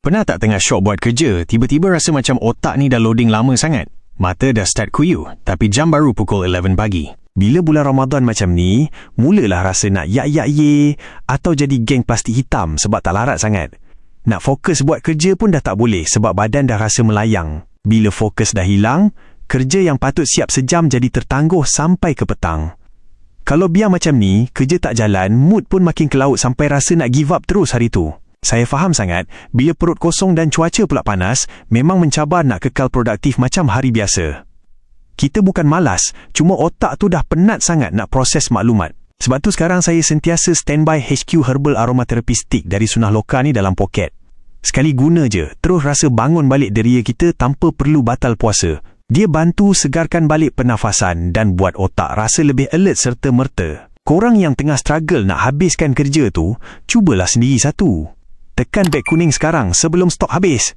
Pernah tak tengah syok buat kerja, tiba-tiba rasa macam otak ni dah loading lama sangat? Mata dah start kuyu, tapi jam baru pukul 11 pagi. Bila bulan Ramadan macam ni, mulalah rasa nak ye atau jadi geng plastik hitam sebab tak larat sangat. Nak fokus buat kerja pun dah tak boleh sebab badan dah rasa melayang. Bila fokus dah hilang, kerja yang patut siap sejam jadi tertangguh sampai ke petang. Kalau biar macam ni, kerja tak jalan, mood pun makin ke laut sampai rasa nak give up terus hari tu. Saya faham sangat, bila perut kosong dan cuaca pula panas, memang mencabar nak kekal produktif macam hari biasa. Kita bukan malas, cuma otak tu dah penat sangat nak proses maklumat. Sebab tu sekarang saya sentiasa standby HQ Herbal Aromatherapy Stick dari Sunnah Lokal ni dalam poket. Sekali guna je, terus rasa bangun balik deria kita tanpa perlu batal puasa. Dia bantu segarkan balik pernafasan dan buat otak rasa lebih alert serta merta. Korang yang tengah struggle nak habiskan kerja tu, cubalah sendiri satu. Tekan beg kuning sekarang sebelum stok habis.